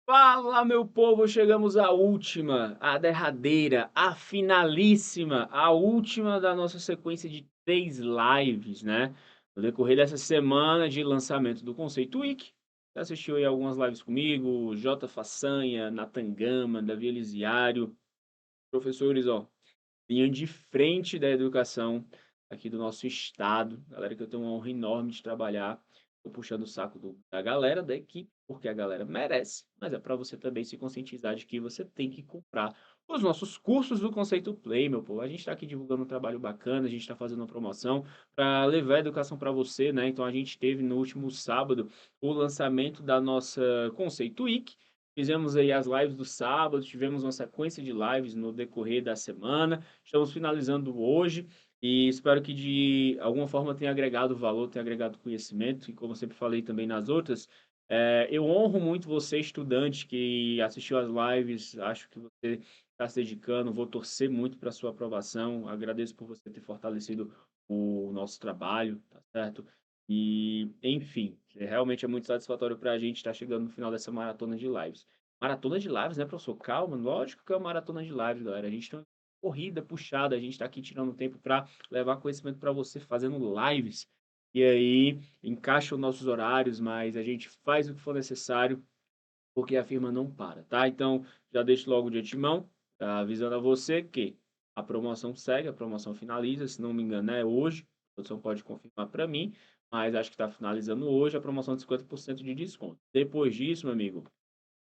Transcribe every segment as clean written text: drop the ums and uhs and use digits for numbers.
Fala, meu povo, chegamos à última, à derradeira, à finalíssima, a última da nossa sequência de 3 lives, né? No decorrer dessa semana de lançamento do Conceito Week. Você assistiu aí algumas lives comigo, J. Façanha, Nathan Gama, Davi Elisiário, professores, ó, linha de frente da educação aqui do nosso estado. Galera que eu tenho uma honra enorme de trabalhar. Tô puxando o saco da galera da equipe, porque a galera merece, mas é para você também se conscientizar de que você tem que comprar os nossos cursos do Conceito Play, meu povo. A gente está aqui divulgando um trabalho bacana, a gente está fazendo uma promoção para levar a educação para você, né? Então a gente teve no último sábado o lançamento da nossa Conceito Week. Fizemos aí as lives do sábado, tivemos uma sequência de lives no decorrer da semana. Estamos finalizando hoje e espero que de alguma forma tenha agregado valor, tenha agregado conhecimento. E como eu sempre falei também nas outras, eu honro muito você, estudante, que assistiu às lives. Acho que você está se dedicando. Vou torcer muito para a sua aprovação. Agradeço por você ter fortalecido o nosso trabalho, tá certo? E, enfim, realmente é muito satisfatório para a gente estar chegando no final dessa maratona de lives. Maratona de lives, né, professor? Calma, lógico que é uma maratona de lives, galera. A gente tem uma corrida puxada, a gente está aqui tirando tempo para levar conhecimento para você, fazendo lives. E aí, encaixa os nossos horários, mas a gente faz o que for necessário, porque a firma não para, tá? Então, já deixo logo de antemão, tá, avisando a você que a promoção segue, a promoção finaliza, se não me engano é hoje, a produção pode confirmar para mim, mas acho que está finalizando hoje a promoção de 50% de desconto. Depois disso, meu amigo,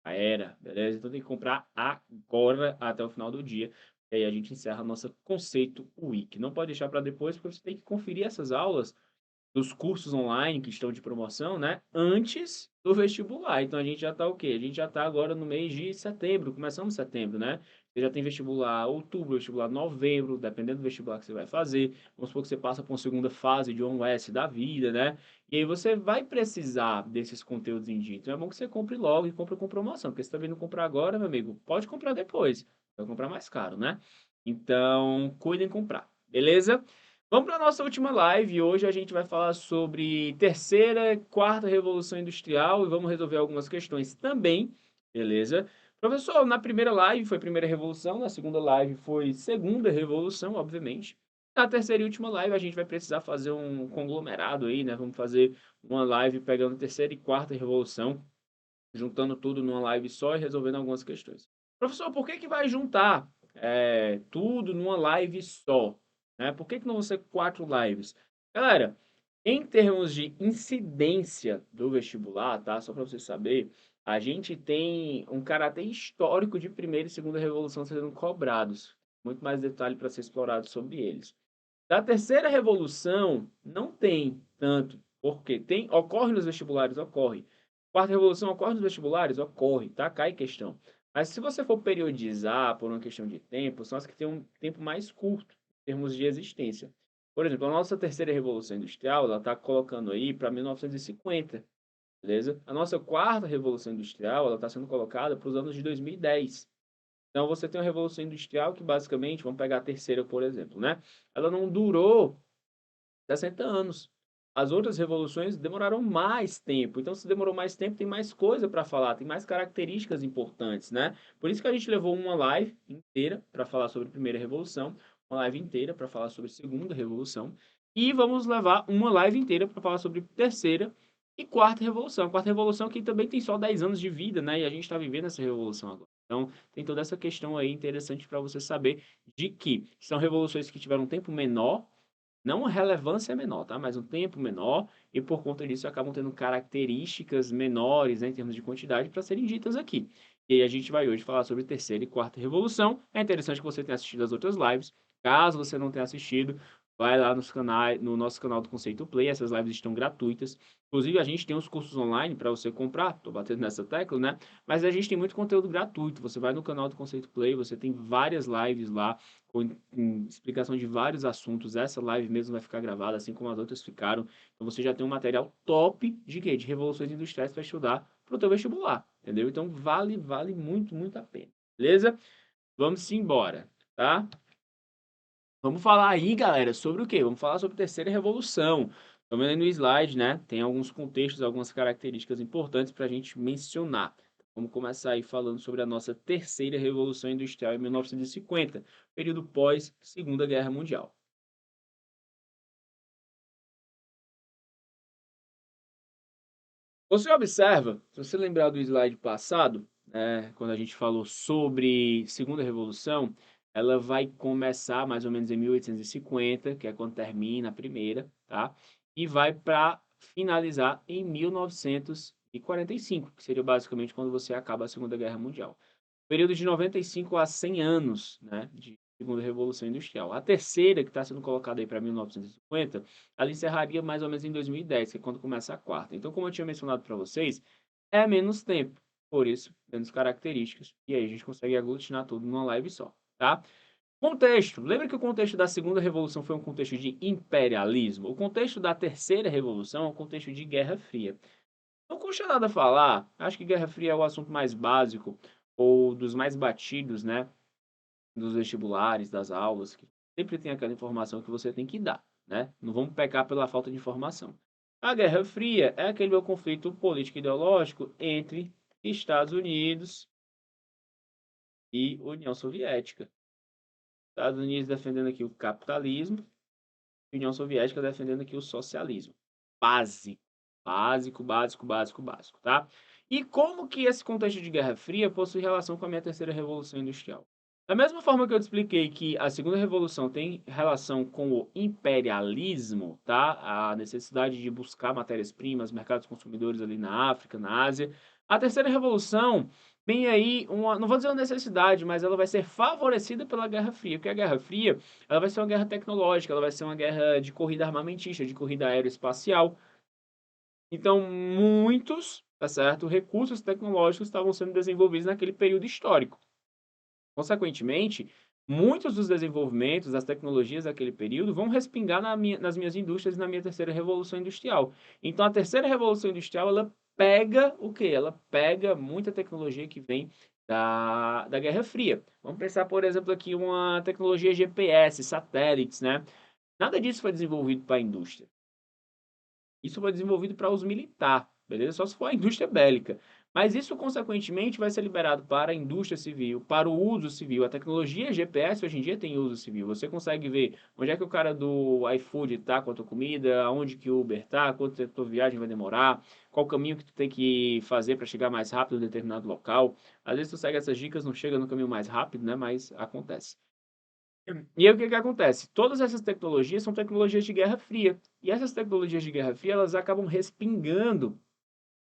já era, beleza? Então tem que comprar agora até o final do dia. E aí a gente encerra a nossa Conceito Week. Não pode deixar para depois, porque você tem que conferir essas aulas dos cursos online que estão de promoção, né? Antes do vestibular. Então a gente já está o quê? A gente já está agora no mês de setembro, começamos setembro, né? Você já tem vestibular outubro, vestibular novembro, dependendo do vestibular que você vai fazer. Vamos supor que você passa por uma segunda fase de um S da vida, né? E aí você vai precisar desses conteúdos em dia. Então é bom que você compre logo e compre com promoção, porque se também não comprar agora, meu amigo, pode comprar depois. Vai comprar mais caro, né? Então, cuidem em comprar, beleza? Vamos para a nossa última live. Hoje a gente vai falar sobre terceira e quarta revolução industrial e vamos resolver algumas questões também, beleza? Professor, na primeira live foi primeira revolução, na segunda live foi segunda revolução, obviamente. Na terceira e última live a gente vai precisar fazer um conglomerado aí, né? Vamos fazer uma live pegando terceira e quarta revolução, juntando tudo numa live só e resolvendo algumas questões. Professor, por que que vai juntar tudo numa live só? Né? Por que que não vão ser 4 lives? Galera, em termos de incidência do vestibular, tá? Só para você saber, a gente tem um caráter histórico de primeira e segunda revolução sendo cobrados. Muito mais detalhe para ser explorado sobre eles. Da terceira revolução, não tem tanto, porque tem, ocorre nos vestibulares, ocorre. Quarta revolução ocorre nos vestibulares, ocorre, tá? Cai questão. Mas se você for periodizar por uma questão de tempo, são as que têm um tempo mais curto, em termos de existência. Por exemplo, a nossa terceira revolução industrial, ela está colocando aí para 1950, beleza? A nossa quarta revolução industrial, ela está sendo colocada para os anos de 2010. Então você tem uma revolução industrial que basicamente, vamos pegar a terceira, por exemplo, né? Ela não durou 60 anos. As outras revoluções demoraram mais tempo. Então, se demorou mais tempo, tem mais coisa para falar, tem mais características importantes, né? Por isso que a gente levou uma live inteira para falar sobre a primeira revolução, uma live inteira para falar sobre a segunda revolução, e vamos levar uma live inteira para falar sobre terceira e quarta revolução. A quarta revolução que também tem só 10 anos de vida, né? E a gente está vivendo essa revolução agora. Então, tem toda essa questão aí interessante para você saber de que são revoluções que tiveram um tempo menor, não a relevância é menor, tá? Mas um tempo menor e por conta disso acabam tendo características menores, né, em termos de quantidade para serem ditas aqui. E aí a gente vai hoje falar sobre terceira e quarta revolução. É interessante que você tenha assistido as outras lives. Caso você não tenha assistido, vai lá nos canais, no nosso canal do Conceito Play, essas lives estão gratuitas. Inclusive, a gente tem os cursos online para você comprar, tô batendo nessa tecla, né? Mas a gente tem muito conteúdo gratuito. Você vai no canal do Conceito Play, você tem várias lives lá com explicação de vários assuntos. Essa live mesmo vai ficar gravada, assim como as outras ficaram. Então você já tem um material top de quê? De revoluções industriais para estudar para o teu vestibular, entendeu? Então vale muito, muito a pena. Beleza? Vamos embora, tá? Vamos falar aí, galera, sobre o quê? Vamos falar sobre a terceira revolução. Estão vendo aí no slide, né? Tem alguns contextos, algumas características importantes para a gente mencionar. Vamos começar aí falando sobre a nossa terceira Revolução Industrial em 1950, período pós Segunda Guerra Mundial. Você observa, se você lembrar do slide passado, né, quando a gente falou sobre Segunda Revolução, ela vai começar mais ou menos em 1850, que é quando termina a primeira, tá? E vai para finalizar em 1945, que seria basicamente quando você acaba a Segunda Guerra Mundial. Período de 95 a 100 anos, né, de Segunda Revolução Industrial. A terceira, que está sendo colocada aí para 1950, ela encerraria mais ou menos em 2010, que é quando começa a quarta. Então, como eu tinha mencionado para vocês, é menos tempo, por isso, menos características. E aí a gente consegue aglutinar tudo numa live só, tá? Contexto. Lembra que o contexto da Segunda Revolução foi um contexto de imperialismo? O contexto da Terceira Revolução é um contexto de Guerra Fria. Não custa nada falar, acho que Guerra Fria é o assunto mais básico ou dos mais batidos, né, dos vestibulares, das aulas, que sempre tem aquela informação que você tem que dar, né? Não vamos pecar pela falta de informação. A Guerra Fria é aquele meu conflito político ideológico entre Estados Unidos e União Soviética. Estados Unidos defendendo aqui o capitalismo, União Soviética defendendo aqui o socialismo. Básico, básico, tá? E como que esse contexto de Guerra Fria possui relação com a minha terceira revolução industrial? Da mesma forma que eu te expliquei que a segunda revolução tem relação com o imperialismo, tá? A necessidade de buscar matérias-primas, mercados consumidores ali na África, na Ásia. A terceira revolução tem aí uma, não vou dizer uma necessidade, mas ela vai ser favorecida pela Guerra Fria, porque a Guerra Fria, ela vai ser uma guerra tecnológica, ela vai ser uma guerra de corrida armamentista, de corrida aeroespacial. Então, muitos, tá certo, recursos tecnológicos estavam sendo desenvolvidos naquele período histórico. Consequentemente, muitos dos desenvolvimentos, das tecnologias daquele período vão respingar nas minhas indústrias e na minha terceira revolução industrial. Então, a terceira revolução industrial, ela pega o quê? Ela pega muita tecnologia que vem da Guerra Fria. Vamos pensar, por exemplo, aqui uma tecnologia GPS, satélites, né? Nada disso foi desenvolvido para a indústria. Isso foi desenvolvido para uso militar, beleza? Só se for a indústria bélica. Mas isso, consequentemente, vai ser liberado para a indústria civil, para o uso civil. A tecnologia GPS hoje em dia tem uso civil. Você consegue ver onde é que o cara do iFood está com a tua comida, aonde que o Uber está, quanto tempo a tua viagem vai demorar, qual caminho que tu tem que fazer para chegar mais rápido em determinado local. Às vezes tu segue essas dicas, não chega no caminho mais rápido, né? Mas acontece. E aí o que que acontece? Todas essas tecnologias são tecnologias de Guerra Fria. E essas tecnologias de Guerra Fria, elas acabam respingando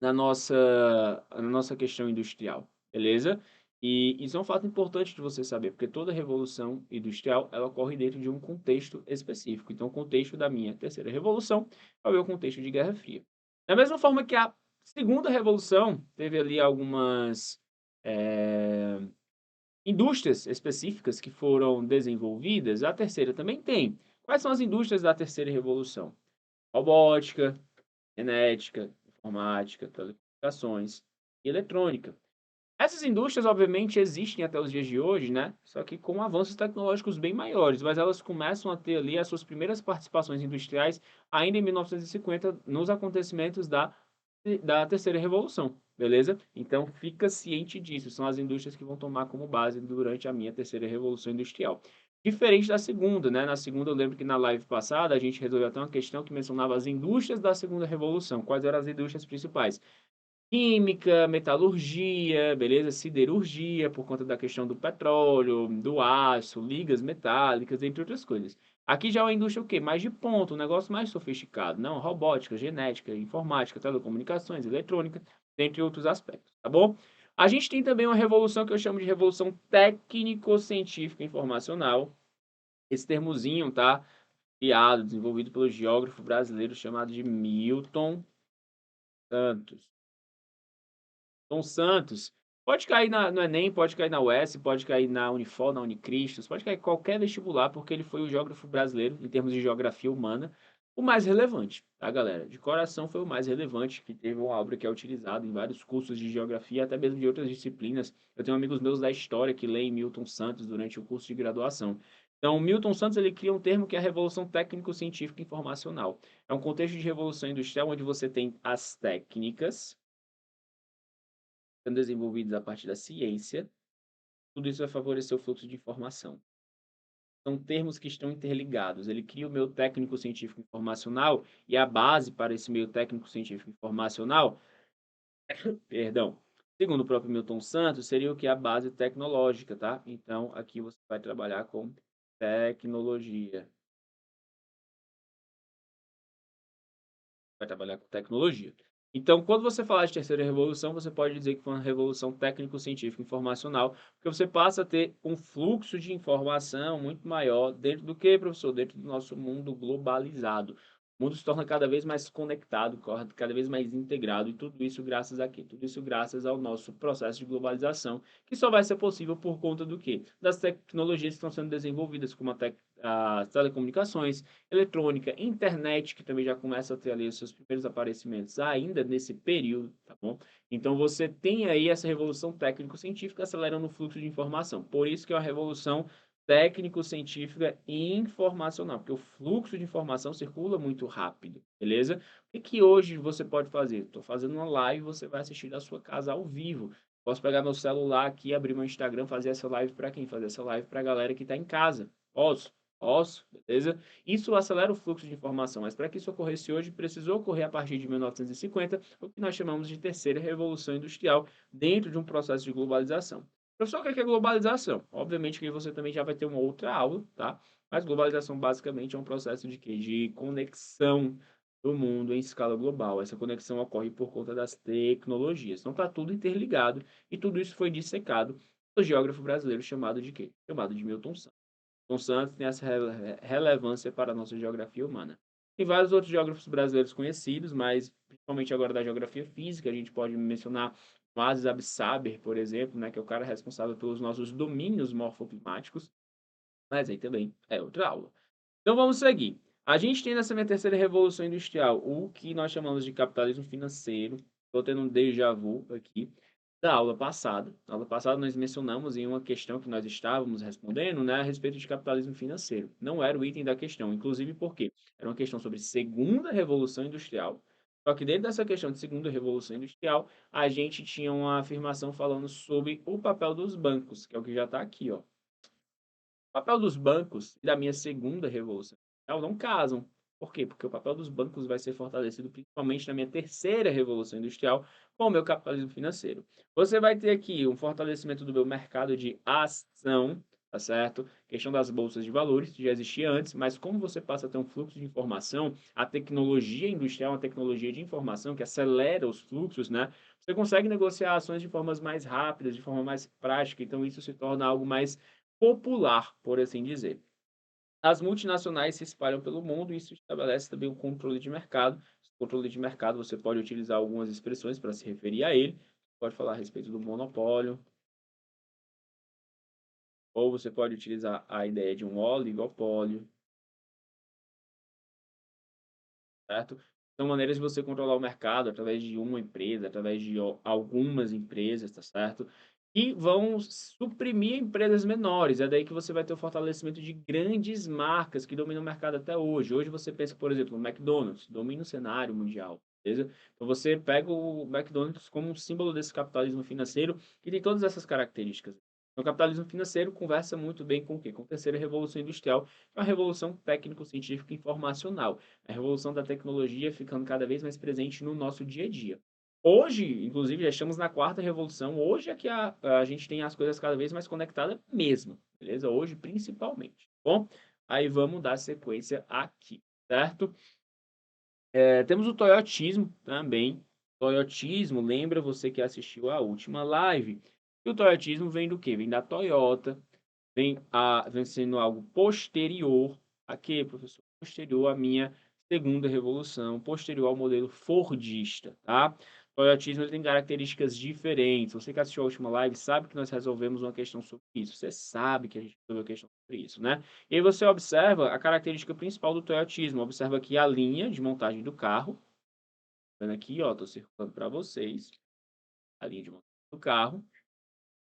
na nossa questão industrial, beleza? E isso é um fato importante de você saber, porque toda revolução industrial, ela ocorre dentro de um contexto específico. Então, o contexto da minha terceira revolução é o meu contexto de Guerra Fria. Da mesma forma que a segunda revolução teve ali algumas indústrias específicas que foram desenvolvidas, a terceira também tem. Quais são as indústrias da terceira revolução? Robótica, genética, informática, telecomunicações e eletrônica. Essas indústrias, obviamente, existem até os dias de hoje, né? Só que com avanços tecnológicos bem maiores, mas elas começam a ter ali as suas primeiras participações industriais ainda em 1950, nos acontecimentos da terceira revolução, beleza? Então fica ciente disso, são as indústrias que vão tomar como base durante a minha terceira revolução industrial. Diferente da segunda, né? Na segunda eu lembro que na live passada a gente resolveu até uma questão que mencionava as indústrias da segunda revolução. Quais eram as indústrias principais? Química, metalurgia, beleza? Siderurgia, por conta da questão do petróleo, do aço, ligas metálicas, entre outras coisas. Aqui já é uma indústria o quê? Mais de ponta, um negócio mais sofisticado. Não, robótica, genética, informática, telecomunicações, eletrônica, dentre outros aspectos, tá bom? A gente tem também uma revolução que eu chamo de revolução técnico-científica informacional. Esse termozinho, tá? Criado, desenvolvido pelo geógrafo brasileiro chamado de Milton Santos. Tom Santos. Pode cair no Enem, pode cair na UES, pode cair na Unifol, na Unicristos, pode cair em qualquer vestibular, porque ele foi o geógrafo brasileiro, em termos de geografia humana, o mais relevante, tá, galera? De coração foi o mais relevante, que teve uma obra que é utilizada em vários cursos de geografia, até mesmo de outras disciplinas. Eu tenho amigos meus da história que leem Milton Santos durante o curso de graduação. Então, Milton Santos ele cria um termo que é a Revolução Técnico-Científica Informacional. É um contexto de revolução industrial onde você tem as técnicas, sendo desenvolvidos a partir da ciência, tudo isso vai favorecer o fluxo de informação. São termos que estão interligados. Ele cria o meio técnico científico informacional e a base para esse meio técnico científico informacional, perdão, segundo o próprio Milton Santos, seria o que? A base tecnológica, tá? Então, aqui você vai trabalhar com tecnologia. Vai trabalhar com tecnologia. Então, quando você falar de terceira revolução, você pode dizer que foi uma revolução técnico-científica informacional, porque você passa a ter um fluxo de informação muito maior dentro do que, professor? Dentro do nosso mundo globalizado. O mundo se torna cada vez mais conectado, cada vez mais integrado, e tudo isso graças a quê? Tudo isso graças ao nosso processo de globalização, que só vai ser possível por conta do quê? Das tecnologias que estão sendo desenvolvidas, como as telecomunicações, eletrônica, internet, que também já começa a ter ali os seus primeiros aparecimentos ainda nesse período, tá bom? Então você tem aí essa revolução técnico-científica acelerando o fluxo de informação. Por isso que é uma revolução técnico-científica e informacional, porque o fluxo de informação circula muito rápido, beleza? O que hoje você pode fazer? Estou fazendo uma live, você vai assistir da sua casa ao vivo. Posso pegar meu celular aqui, abrir meu Instagram, fazer essa live para quem? Fazer essa live para a galera que está em casa. Posso? Posso, beleza? Isso acelera o fluxo de informação, mas para que isso ocorresse hoje, precisou ocorrer a partir de 1950, o que nós chamamos de terceira revolução industrial, dentro de um processo de globalização. Professor, o que é globalização? Obviamente que você também já vai ter uma outra aula, tá? Mas globalização basicamente é um processo de quê? De conexão do mundo em escala global. Essa conexão ocorre por conta das tecnologias. Então está tudo interligado e tudo isso foi dissecado pelo geógrafo brasileiro chamado de quê? Chamado de Milton Santos. Milton Santos tem essa relevância para a nossa geografia humana. Tem vários outros geógrafos brasileiros conhecidos, mas principalmente agora da geografia física, a gente pode mencionar Oasis Absaber, por exemplo, né, que é o cara responsável pelos nossos domínios morfoclimáticos, mas aí também é outra aula. Então vamos seguir. A gente tem nessa minha terceira revolução industrial o que nós chamamos de capitalismo financeiro. Estou tendo um déjà vu aqui da aula passada. Na aula passada nós mencionamos em uma questão que nós estávamos respondendo, né, a respeito de capitalismo financeiro. Não era o item da questão, inclusive porque era uma questão sobre segunda revolução industrial. Só que dentro dessa questão de segunda revolução industrial, a gente tinha uma afirmação falando sobre o papel dos bancos, que é o que já está aqui, ó. O papel dos bancos e da minha segunda revolução industrial não casam. Por quê? Porque o papel dos bancos vai ser fortalecido principalmente na minha terceira revolução industrial com o meu capitalismo financeiro. Você vai ter aqui um fortalecimento do meu mercado de ação, tá certo? Questão das bolsas de valores, que já existia antes, mas como você passa a ter um fluxo de informação, a tecnologia industrial é uma tecnologia de informação que acelera os fluxos, né? Você consegue negociar ações de formas mais rápidas, de forma mais prática, então isso se torna algo mais popular, por assim dizer. As multinacionais se espalham pelo mundo e isso estabelece também um controle de mercado. Esse controle de mercado, você pode utilizar algumas expressões para se referir a ele. Pode falar a respeito do monopólio, ou você pode utilizar a ideia de um oligopólio, certo? São maneiras de você controlar o mercado através de uma empresa, através de algumas empresas, tá certo? E vão suprimir empresas menores. É daí que você vai ter o fortalecimento de grandes marcas que dominam o mercado até hoje. Hoje você pensa, por exemplo, no McDonald's, domina o cenário mundial, beleza? Então você pega o McDonald's como um símbolo desse capitalismo financeiro que tem todas essas características. O capitalismo financeiro conversa muito bem com o quê? Com a terceira revolução industrial, que é uma revolução técnico-científica e informacional. A revolução da tecnologia ficando cada vez mais presente no nosso dia a dia. Hoje, inclusive, já estamos na quarta revolução. Hoje é que a gente tem as coisas cada vez mais conectadas mesmo, beleza? Hoje, principalmente. Bom, aí vamos dar sequência aqui, certo? Temos o toyotismo também. Toyotismo, lembra você que assistiu a última live? E o toyotismo vem do quê? Vem da Toyota, vem sendo algo posterior a quê, professor? Posterior à minha segunda revolução, posterior ao modelo fordista, tá? O toyotismo ele tem características diferentes. Você que assistiu a última live sabe que nós resolvemos uma questão sobre isso. Você sabe que a gente resolveu a questão sobre isso, né? E aí você observa a característica principal do toyotismo. Observa aqui a linha de montagem do carro. Tá vendo aqui, ó, tô circulando para vocês a linha de montagem do carro.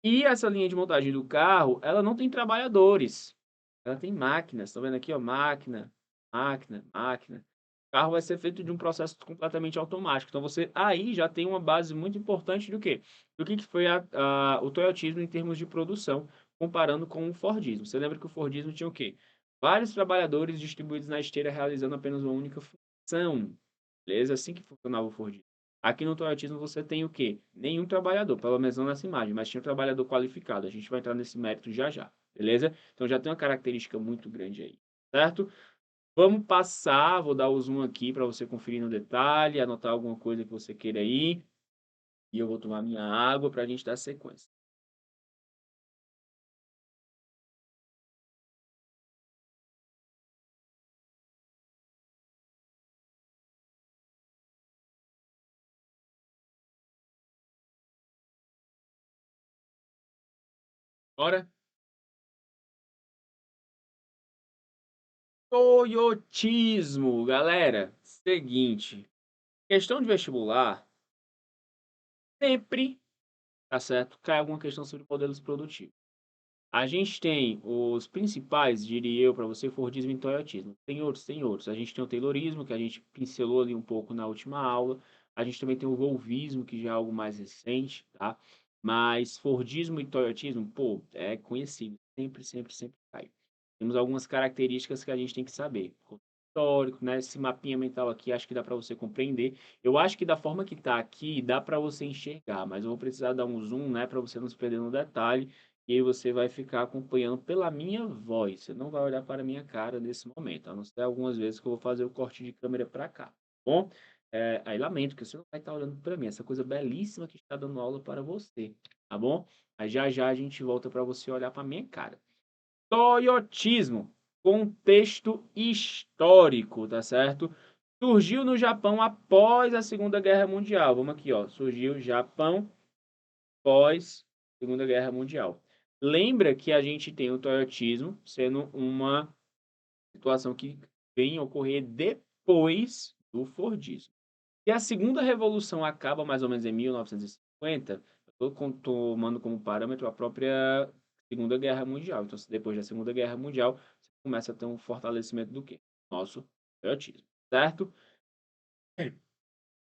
E essa linha de montagem do carro, ela não tem trabalhadores. Ela tem máquinas. Estão vendo aqui, ó, máquina, máquina, máquina. carro vai ser feito de um processo completamente automático. Então você aí já tem uma base muito importante do quê? Do que foi o toyotismo em termos de produção, comparando com o fordismo. Você lembra que o fordismo tinha o quê? Vários trabalhadores distribuídos na esteira realizando apenas uma única função. Beleza? Assim que funcionava o fordismo. Aqui no toyotismo você tem o quê? Nenhum trabalhador, pelo menos não nessa imagem, mas tinha um trabalhador qualificado. A gente vai entrar nesse mérito já já, beleza? Então já tem uma característica muito grande aí, certo? Vamos passar, vou dar o zoom aqui para você conferir no detalhe, anotar alguma coisa que você queira aí, e eu vou tomar minha água para a gente dar sequência. Bora? Toyotismo, galera. Seguinte, questão de vestibular, sempre, tá certo? Cai alguma questão sobre modelos produtivos. A gente tem os principais, diria eu, para você, Fordismo e Toyotismo. Tem outros, tem outros. A gente tem o Taylorismo, que a gente pincelou ali um pouco na última aula. A gente também tem o Volvismo, que já é algo mais recente, tá? Mas Fordismo e Toyotismo, pô, é conhecido. Sempre, sempre, sempre cai. Temos algumas características que a gente tem que saber. Histórico, né? Esse mapinha mental aqui, acho que dá para você compreender. Eu acho que da forma que tá aqui, dá para você enxergar, mas eu vou precisar dar um zoom, né, para você não se perder no detalhe. E aí você vai ficar acompanhando pela minha voz. Você não vai olhar para a minha cara nesse momento. A não ser algumas vezes que eu vou fazer o corte de câmera para cá. Tá bom? Aí lamento que você não vai estar olhando para mim. Essa coisa belíssima que está dando aula para você. Tá bom? Aí já já a gente volta para você olhar para a minha cara. Toyotismo. Contexto histórico, tá certo? Surgiu no Japão após a Segunda Guerra Mundial. Vamos aqui, ó. Surgiu Japão pós Segunda Guerra Mundial. Lembra que a gente tem o toyotismo sendo uma situação que vem a ocorrer depois do Fordismo. E a segunda revolução acaba mais ou menos em 1950, eu estou tomando como parâmetro a própria Segunda Guerra Mundial. Então, depois da Segunda Guerra Mundial, você começa a ter um fortalecimento do quê? Nosso toyotismo, certo?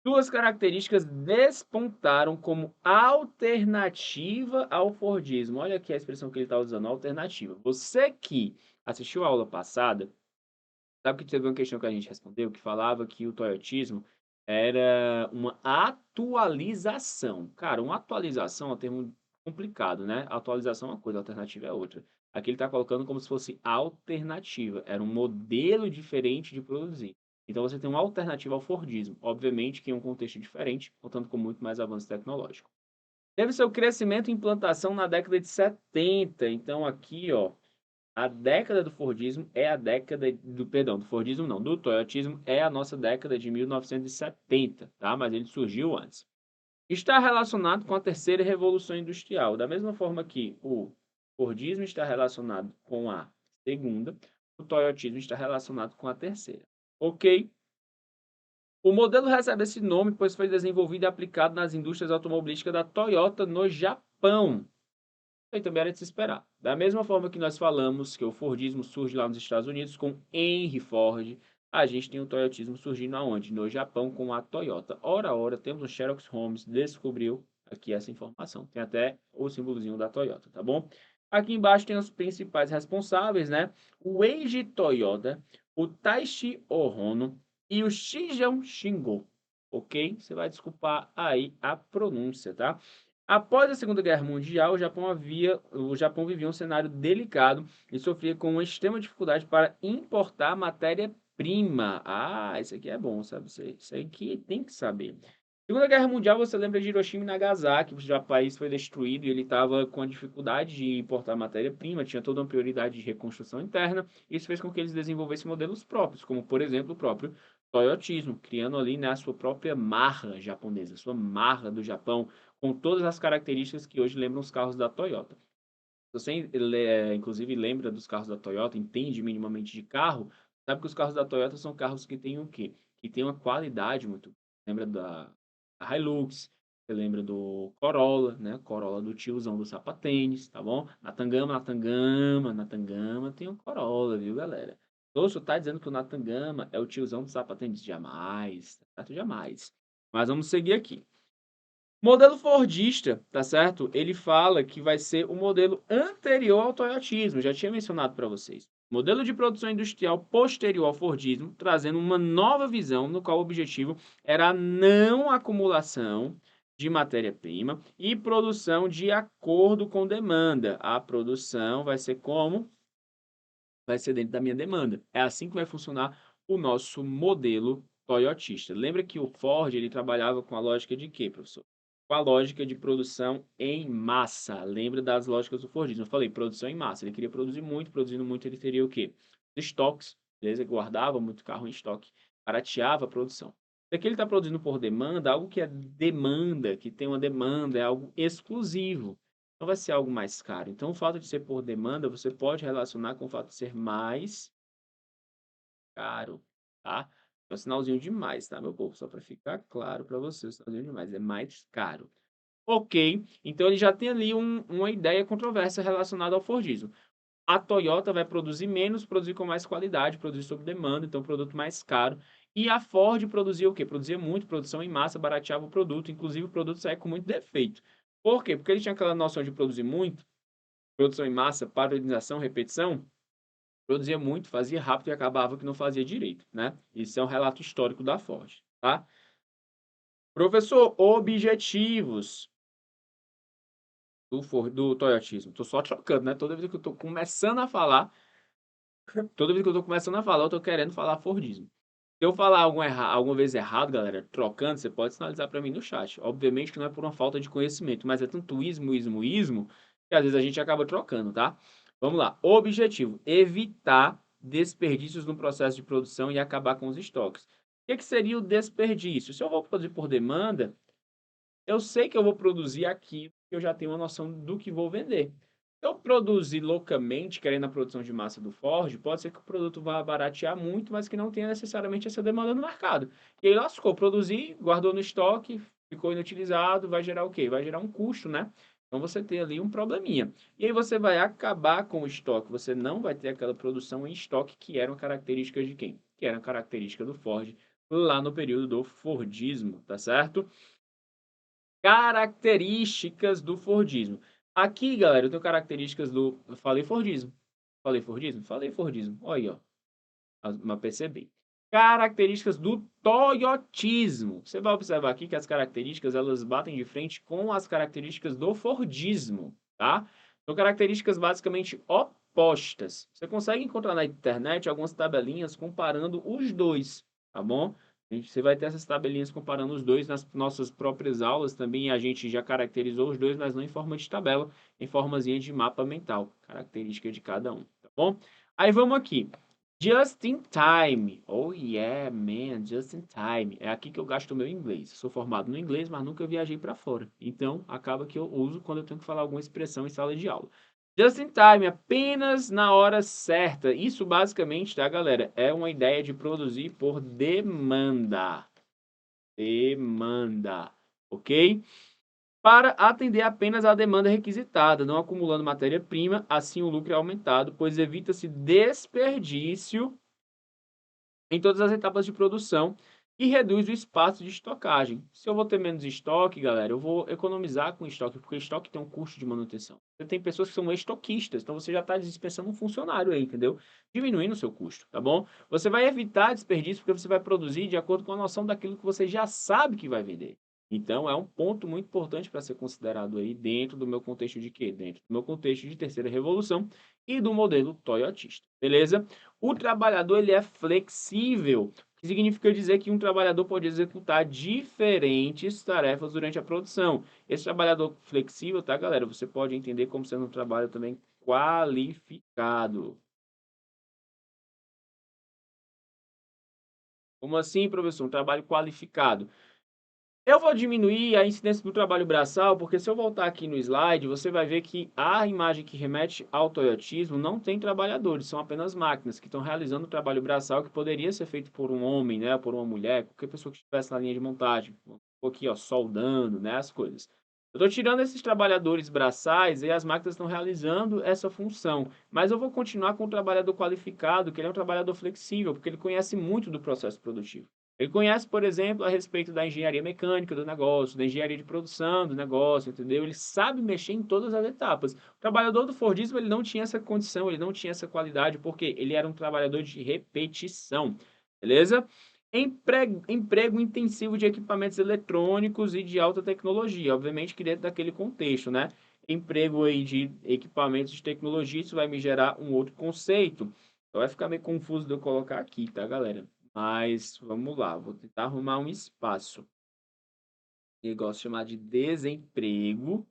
Duas características despontaram como alternativa ao Fordismo. Olha aqui a expressão que ele está usando, alternativa. Você que assistiu a aula passada, sabe que teve uma questão que a gente respondeu que falava que o toyotismo era uma atualização. Cara, uma atualização é um termo complicado, né? Atualização é uma coisa, alternativa é outra. Aqui ele está colocando como se fosse alternativa. Era um modelo diferente de produzir. Então você tem uma alternativa ao Fordismo. Obviamente que em um contexto diferente, contando com muito mais avanço tecnológico. Teve seu crescimento e implantação na década de 70. Então aqui, ó, a década do Fordismo é a década do, perdão, do Fordismo não, do Toyotismo é a nossa década de 1970, tá? Mas ele surgiu antes. Está relacionado com a terceira revolução industrial, da mesma forma que o Fordismo está relacionado com a segunda, o Toyotismo está relacionado com a terceira. Ok? O modelo recebe esse nome pois foi desenvolvido e aplicado nas indústrias automobilísticas da Toyota no Japão. E também era de se esperar. Da mesma forma que nós falamos que o Fordismo surge lá nos Estados Unidos com Henry Ford, a gente tem o Toyotismo surgindo aonde? No Japão com a Toyota. Ora, ora, temos o Sherlock Holmes descobriu aqui essa informação. Tem até o símbolozinho da Toyota, tá bom? Aqui embaixo tem os principais responsáveis, né? O Eiji Toyoda, o Taishi Ohno e o Shigeon Shingo. Ok? Você vai desculpar aí a pronúncia, tá? Após a Segunda Guerra Mundial, o Japão vivia um cenário delicado e sofria com uma extrema dificuldade para importar matéria-prima. Ah, isso aqui é bom, sabe? Isso aqui tem que saber. Segunda Guerra Mundial, você lembra de Hiroshima e Nagasaki, o país foi destruído e ele estava com a dificuldade de importar matéria-prima, tinha toda uma prioridade de reconstrução interna. Isso fez com que eles desenvolvessem modelos próprios, como por exemplo o próprio Toyotismo, criando ali, né, a sua própria marra japonesa, a sua marra do Japão, com todas as características que hoje lembram os carros da Toyota. Se você, inclusive, lembra dos carros da Toyota, entende minimamente de carro, sabe que os carros da Toyota são carros que têm o quê? Que têm uma qualidade muito. Lembra da Hilux, você lembra do Corolla, né? Corolla do tiozão do sapatênis, tá bom? Na Tangama tem um Corolla, viu, galera? Ou tá dizendo que o Nathan Gama é o tiozão do sapatênis? Jamais, tá certo? Jamais. Mas vamos seguir aqui. Modelo Fordista, tá certo? Ele fala que vai ser o modelo anterior ao toyotismo, já tinha mencionado para vocês. Modelo de produção industrial posterior ao Fordismo, trazendo uma nova visão no qual o objetivo era a não acumulação de matéria-prima e produção de acordo com demanda. A produção vai ser como? Vai ser dentro da minha demanda. É assim que vai funcionar o nosso modelo toyotista. Lembra que o Ford ele trabalhava com a lógica de quê, professor? Com a lógica de produção em massa. Lembra das lógicas do Fordismo? Eu falei produção em massa. Ele queria produzir muito, produzindo muito ele teria o quê? Estoques, beleza? Guardava muito carro em estoque, barateava a produção. Daqui ele está produzindo por demanda, algo que é demanda, que tem uma demanda, é algo exclusivo. Não vai ser algo mais caro. Então, o fato de ser por demanda, você pode relacionar com o fato de ser mais caro, tá? É um sinalzinho de mais, tá, meu povo? Só para ficar claro para você, o sinalzinho de mais é mais caro. Ok, então ele já tem ali uma ideia controversa relacionada ao Fordismo. A Toyota vai produzir menos, produzir com mais qualidade, produzir sob demanda, então produto mais caro. E a Ford produzia o quê? Produzia muito, produção em massa, barateava o produto, inclusive o produto saía com muito defeito. Por quê? Porque ele tinha aquela noção de produzir muito, produção em massa, padronização, repetição, produzia muito, fazia rápido e acabava que não fazia direito, né? Isso é um relato histórico da Ford, tá? Professor, objetivos do Toyotismo. Tô só trocando, né? Toda vez que eu tô começando a falar, eu tô querendo falar Fordismo. Se eu falar alguma vez errado, galera, trocando, você pode sinalizar para mim no chat. Obviamente que não é por uma falta de conhecimento, mas é tanto ismo, que às vezes a gente acaba trocando, tá? Vamos lá. Objetivo: evitar desperdícios no processo de produção e acabar com os estoques. O que seria o desperdício? Se eu vou produzir por demanda, eu sei que eu vou produzir aquilo que eu já tenho uma noção do que vou vender. Se eu produzir loucamente, querendo a produção de massa do Ford, pode ser que o produto vá baratear muito, mas que não tenha necessariamente essa demanda no mercado. E aí lascou, produzir, guardou no estoque, ficou inutilizado, vai gerar o quê? Vai gerar um custo, né? Então você tem ali um probleminha. E aí você vai acabar com o estoque, você não vai ter aquela produção em estoque que era uma característica de quem? Que era uma característica do Ford lá no período do Fordismo, tá certo? Características do Fordismo. Aqui, galera, eu tenho características do. Eu falei Fordismo. Falei Fordismo? Falei Fordismo. Olha aí, ó. Mas percebi. Características do Toyotismo. Você vai observar aqui que as características elas batem de frente com as características do Fordismo, tá? São características basicamente opostas. Você consegue encontrar na internet algumas tabelinhas comparando os dois, tá bom? Você vai ter essas tabelinhas comparando os dois nas nossas próprias aulas também. A gente já caracterizou os dois, mas não em forma de tabela, em formazinha de mapa mental, característica de cada um, tá bom? Aí vamos aqui. Just in time. Oh yeah, man, just in time. É aqui que eu gasto o meu inglês. Sou formado no inglês, mas nunca viajei para fora. Então, acaba que eu uso quando eu tenho que falar alguma expressão em sala de aula. Just in time, apenas na hora certa. Isso basicamente, tá, galera? É uma ideia de produzir por demanda. Demanda, ok? Para atender apenas à demanda requisitada, não acumulando matéria-prima, assim o lucro é aumentado, pois evita-se desperdício em todas as etapas de produção e reduz o espaço de estocagem. Se eu vou ter menos estoque, galera, eu vou economizar com estoque, porque estoque tem um custo de manutenção. Você tem pessoas que são estoquistas, então você já está dispensando um funcionário aí, entendeu? Diminuindo o seu custo, tá bom? Você vai evitar desperdício porque você vai produzir de acordo com a noção daquilo que você já sabe que vai vender. Então, é um ponto muito importante para ser considerado aí dentro do meu contexto de quê? Dentro do meu contexto de terceira revolução e do modelo toyotista, beleza? O trabalhador ele é flexível, que significa dizer que um trabalhador pode executar diferentes tarefas durante a produção. Esse trabalhador flexível, tá, galera? Você pode entender como sendo um trabalho também qualificado. Como assim, professor? Um trabalho qualificado. Eu vou diminuir a incidência do trabalho braçal, porque se eu voltar aqui no slide, você vai ver que a imagem que remete ao toyotismo não tem trabalhadores, são apenas máquinas que estão realizando o trabalho braçal que poderia ser feito por um homem, né, por uma mulher, qualquer pessoa que estivesse na linha de montagem. Aqui, ó, soldando, né, as coisas. Eu estou tirando esses trabalhadores braçais e as máquinas estão realizando essa função. Mas eu vou continuar com o trabalhador qualificado, que ele é um trabalhador flexível, porque ele conhece muito do processo produtivo. Ele conhece, por exemplo, a respeito da engenharia mecânica do negócio, da engenharia de produção do negócio, entendeu? Ele sabe mexer em todas as etapas. O trabalhador do Fordismo, ele não tinha essa condição, ele não tinha essa qualidade, porque ele era um trabalhador de repetição, beleza? Emprego intensivo de equipamentos eletrônicos e de alta tecnologia, obviamente que dentro daquele contexto, né? Emprego aí de equipamentos de tecnologia, isso vai me gerar um outro conceito. Então vai ficar meio confuso de eu colocar aqui, tá, galera? Mas vamos lá, vou tentar arrumar um espaço. Eu gosto de chamar de desemprego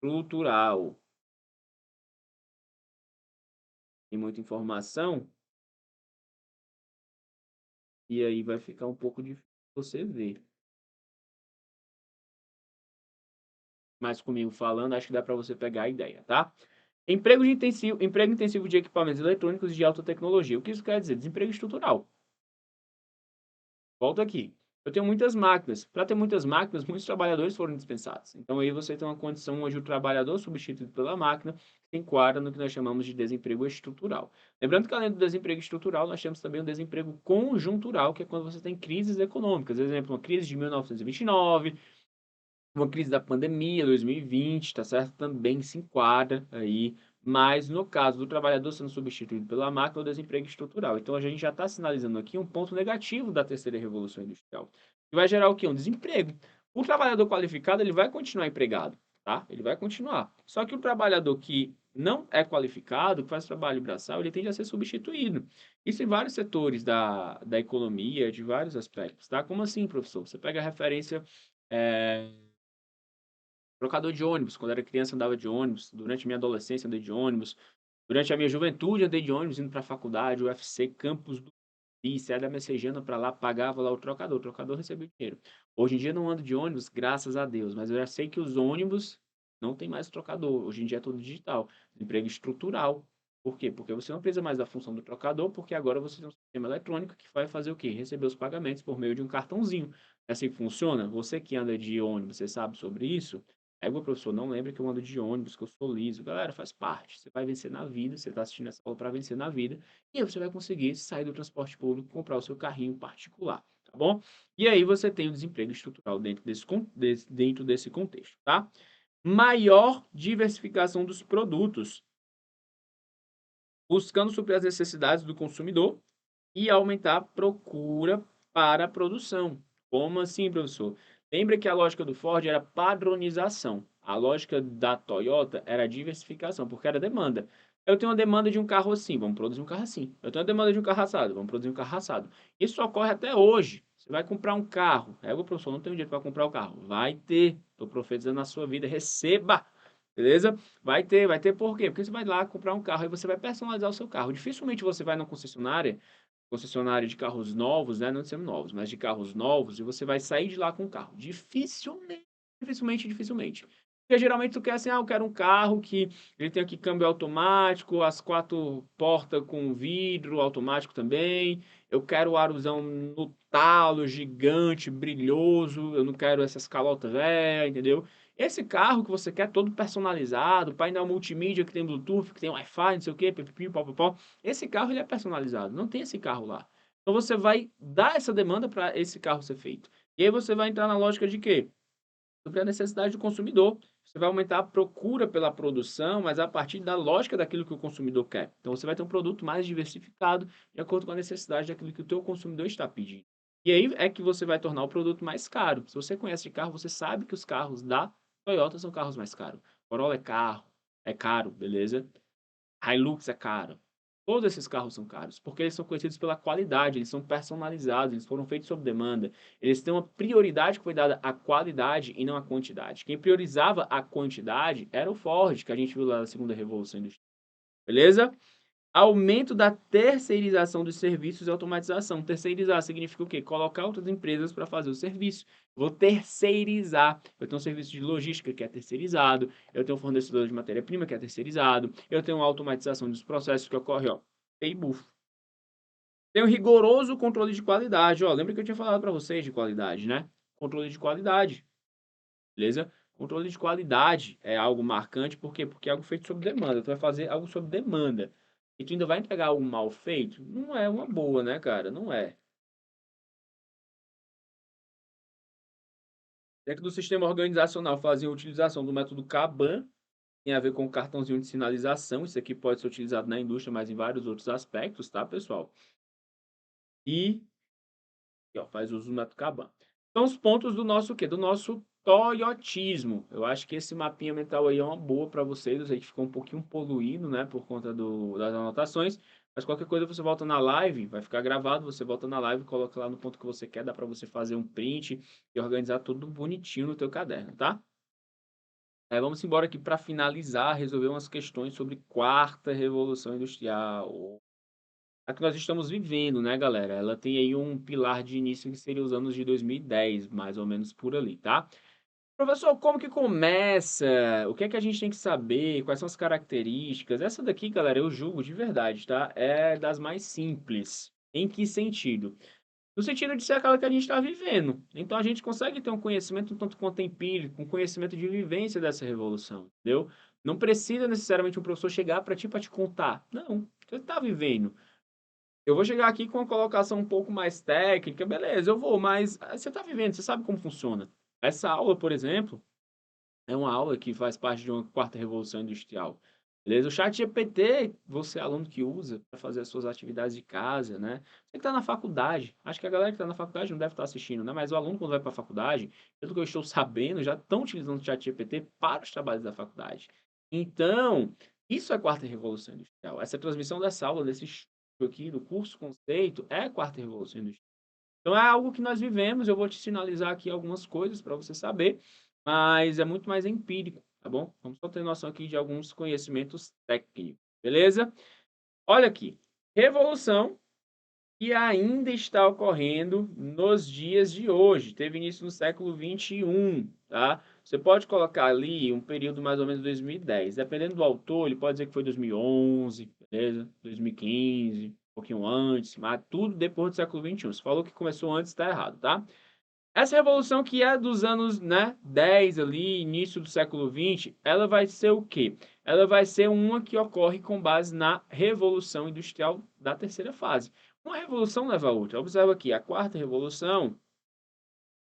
estrutural. Tem muita informação e aí vai ficar um pouco difícil você ver. Mas comigo falando, acho que dá para você pegar a ideia, tá? Emprego intensivo de equipamentos eletrônicos de alta tecnologia. O que isso quer dizer? Desemprego estrutural. Volto aqui. Eu tenho muitas máquinas. Para ter muitas máquinas, muitos trabalhadores foram dispensados. Então aí você tem uma condição onde o trabalhador substituído pela máquina se enquadra no que nós chamamos de desemprego estrutural. Lembrando que além do desemprego estrutural, nós temos também o desemprego conjuntural, que é quando você tem crises econômicas. Exemplo, uma crise de 1929, uma crise da pandemia, 2020, tá certo? Também se enquadra aí, mas no caso do trabalhador sendo substituído pela máquina, o desemprego estrutural. Então a gente já está sinalizando aqui um ponto negativo da terceira revolução industrial, que vai gerar o quê? Um desemprego. O trabalhador qualificado, ele vai continuar empregado, tá? Ele vai continuar. Só que o trabalhador que não é qualificado, que faz trabalho braçal, ele tende a ser substituído. Isso em vários setores da economia, de vários aspectos, tá? Como assim, professor? Você pega a referência trocador de ônibus. Quando era criança, andava de ônibus. Durante a minha adolescência, andei de ônibus. Durante a minha juventude, andei de ônibus indo para a faculdade, UFC, Campus do Rio, saia da Messejana para lá, pagava lá o trocador recebia o dinheiro. Hoje em dia não ando de ônibus, graças a Deus, mas eu já sei que os ônibus não tem mais trocador. Hoje em dia é tudo digital. Emprego estrutural. Por quê? Porque você não precisa mais da função do trocador, porque agora você tem um sistema eletrônico que vai fazer o quê? Receber os pagamentos por meio de um cartãozinho. É assim que funciona? Você que anda de ônibus, você sabe sobre isso? Aí o professor, não lembra que eu ando de ônibus, que eu sou liso. Galera, faz parte. Você vai vencer na vida, você está assistindo essa aula para vencer na vida. E aí você vai conseguir sair do transporte público, comprar o seu carrinho particular, tá bom? E aí você tem o desemprego estrutural dentro desse contexto, tá? Maior diversificação dos produtos, buscando suprir as necessidades do consumidor e aumentar a procura para a produção. Como assim, professor? Lembra que a lógica do Ford era padronização. A lógica da Toyota era diversificação, porque era demanda. Eu tenho uma demanda de um carro assim, vamos produzir um carro assim. Eu tenho uma demanda de um carro assado, vamos produzir um carro assado. Isso ocorre até hoje. Você vai comprar um carro. O professor, não tenho dinheiro para comprar o carro. Vai ter. Estou profetizando na sua vida. Receba. Beleza? Vai ter por quê? Porque você vai lá comprar um carro e você vai personalizar o seu carro. Dificilmente você vai na concessionária de carros novos, né? Não de novos, mas de carros novos, e você vai sair de lá com o carro. Dificilmente. Porque geralmente tu quer assim, eu quero um carro que ele tem aqui câmbio automático, as quatro portas com vidro automático também. Eu quero o arozão no talo, gigante, brilhoso. Eu não quero essas calotas velhas, entendeu? Esse carro que você quer todo personalizado, painel multimídia que tem Bluetooth, que tem Wi-Fi, não sei o quê, pipipi, popopó. Esse carro ele é personalizado, não tem esse carro lá. Então você vai dar essa demanda para esse carro ser feito. E aí você vai entrar na lógica de quê? Sobre a necessidade do consumidor. Você vai aumentar a procura pela produção, mas a partir da lógica daquilo que o consumidor quer. Então você vai ter um produto mais diversificado de acordo com a necessidade daquilo que o teu consumidor está pedindo. E aí é que você vai tornar o produto mais caro. Se você conhece de carro, você sabe que os carros da Toyota são carros mais caros. Corolla é caro, beleza? Hilux é caro. Todos esses carros são caros, porque eles são conhecidos pela qualidade, eles são personalizados, eles foram feitos sob demanda. Eles têm uma prioridade que foi dada à qualidade e não à quantidade. Quem priorizava a quantidade era o Ford, que a gente viu lá na segunda revolução industrial. Beleza? Aumento da terceirização dos serviços e automatização. Terceirizar significa o quê? Colocar outras empresas para fazer o serviço. Vou terceirizar. Eu tenho um serviço de logística que é terceirizado. Eu tenho um fornecedor de matéria-prima que é terceirizado. Eu tenho uma automatização dos processos que ocorre, ó. Tem bufo. Tem um rigoroso controle de qualidade, ó. Lembra que eu tinha falado para vocês de qualidade, né? controle de qualidade, beleza? Controle de qualidade é algo marcante, por quê? Porque é algo feito sob demanda. Tu vai fazer algo sob demanda. E tu ainda vai entregar algo mal feito? Não é uma boa, né, cara? Não é. Dentro do sistema organizacional, fazem a utilização do método Kanban, tem a ver com o cartãozinho de sinalização. Isso aqui pode ser utilizado na indústria, mas em vários outros aspectos, tá, pessoal? E aqui, ó, faz uso do método Kanban. São os pontos do nosso quê? Do nosso toyotismo. Eu acho que esse mapinha mental aí é uma boa para vocês. Eu sei que ficou um pouquinho poluído, né, por conta das anotações. Mas qualquer coisa você volta na live, vai ficar gravado, você volta na live, coloca lá no ponto que você quer, dá para você fazer um print e organizar tudo bonitinho no teu caderno, tá? Vamos embora aqui para finalizar, resolver umas questões sobre quarta revolução industrial. A que nós estamos vivendo, né, galera? Ela tem aí um pilar de início que seria os anos de 2010, mais ou menos por ali, tá? Professor, como que começa? O que é que a gente tem que saber? Quais são as características? Essa daqui, galera, eu julgo de verdade, tá? É das mais simples. Em que sentido? No sentido de ser aquela que a gente está vivendo. Então a gente consegue ter um conhecimento um tanto quanto empírico, um conhecimento de vivência dessa revolução, entendeu? Não precisa necessariamente um professor chegar para ti para te contar. Não, você está vivendo. Eu vou chegar aqui com uma colocação um pouco mais técnica, beleza, eu vou, mas você está vivendo, você sabe como funciona. Essa aula, por exemplo, é uma aula que faz parte de uma quarta revolução industrial. Beleza? O chat GPT, você é aluno que usa para fazer as suas atividades de casa, né? Você que está na faculdade, acho que a galera que está na faculdade não deve estar assistindo, né? Mas o aluno, quando vai para a faculdade, pelo que eu estou sabendo, já estão utilizando o chat GPT para os trabalhos da faculdade. Então, isso é a quarta revolução industrial. Essa transmissão dessa aula, desse estudo aqui, do curso conceito, é a quarta revolução industrial. Então, é algo que nós vivemos, eu vou te sinalizar aqui algumas coisas para você saber, mas é muito mais empírico, tá bom? Vamos só ter noção aqui de alguns conhecimentos técnicos, beleza? Olha aqui, revolução que ainda está ocorrendo nos dias de hoje, teve início no século 21, tá? Você pode colocar ali um período mais ou menos 2010, dependendo do autor, ele pode dizer que foi 2011, beleza? 2015, um pouquinho antes, mas tudo depois do século 21. Se falou que começou antes, está errado, tá? Essa revolução que é dos anos, né, 10 ali, início do século 20, ela vai ser o quê? Ela vai ser uma que ocorre com base na Revolução Industrial da terceira fase. Uma revolução leva a outra. Observa aqui, a quarta revolução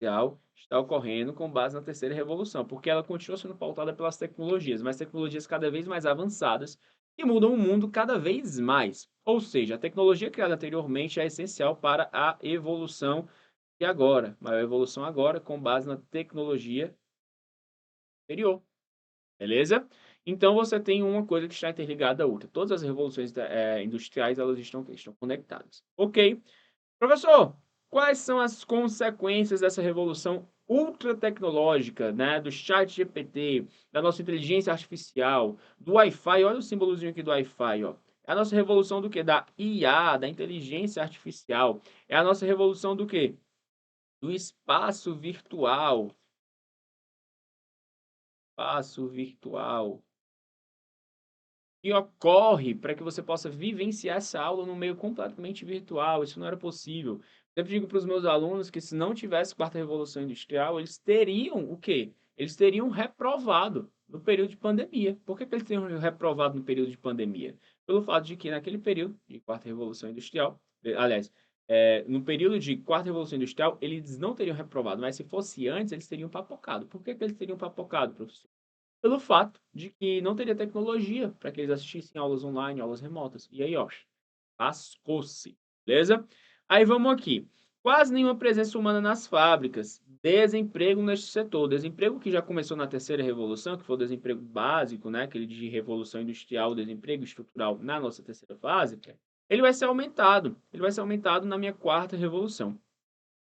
industrial está ocorrendo com base na terceira revolução, porque ela continua sendo pautada pelas tecnologias, mas tecnologias cada vez mais avançadas que mudam o mundo cada vez mais. Ou seja, a tecnologia criada anteriormente é essencial para a evolução e agora, maior evolução agora com base na tecnologia anterior, beleza? Então você tem uma coisa que está interligada à outra. Todas as revoluções industriais elas estão conectadas. Ok? Professor, quais são as consequências dessa revolução ultra tecnológica, né? Do chat GPT, da nossa inteligência artificial, do Wi-Fi? Olha o símbolozinho aqui do Wi-Fi, ó. É a nossa revolução do quê? Da IA, da inteligência artificial. É a nossa revolução do quê? Do espaço virtual. Espaço virtual. Que ocorre para que você possa vivenciar essa aula no meio completamente virtual. Isso não era possível. Sempre digo para os meus alunos que se não tivesse quarta revolução industrial, eles teriam o quê? Eles teriam reprovado no período de pandemia. Por que eles teriam reprovado no período de pandemia? Pelo fato de que naquele período de quarta revolução industrial, aliás, no período de quarta revolução industrial, eles não teriam reprovado, mas se fosse antes, eles teriam papocado. Por que eles teriam papocado, professor? Pelo fato de que não teria tecnologia para que eles assistissem aulas online, aulas remotas. E aí, ó, lascou-se, beleza? Aí vamos aqui. Quase nenhuma presença humana nas fábricas. Desemprego neste setor. Desemprego que já começou na terceira revolução, que foi o desemprego básico, né? Aquele de revolução industrial, desemprego estrutural na nossa terceira fase. Ele vai ser aumentado. Ele vai ser aumentado na minha quarta revolução.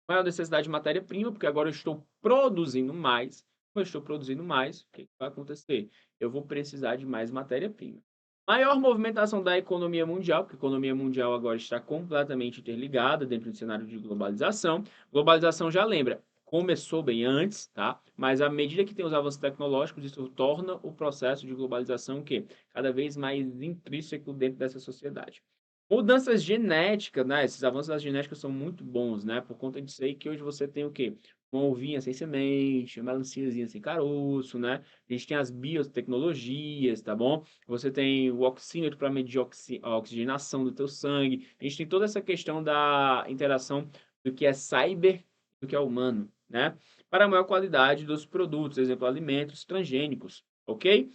Maior necessidade de matéria-prima, porque agora eu estou produzindo mais. Como eu estou produzindo mais, o que vai acontecer? Eu vou precisar de mais matéria-prima. Maior movimentação da economia mundial, porque a economia mundial agora está completamente interligada dentro do cenário de globalização. Globalização já lembra, começou bem antes, tá? Mas à medida que tem os avanços tecnológicos, isso torna o processo de globalização o quê? Cada vez mais intrínseco dentro dessa sociedade. Mudanças genéticas, né? Esses avanços da genética são muito bons, né? Por conta disso aí que hoje você tem o quê? uma uvinha sem semente, uma melanciazinha sem caroço, né? A gente tem as biotecnologias, tá bom? Você tem o oxímetro para medir a oxigenação do teu sangue. A gente tem toda essa questão da interação do que é cyber e do que é humano, né? Para a maior qualidade dos produtos, exemplo, alimentos transgênicos, ok?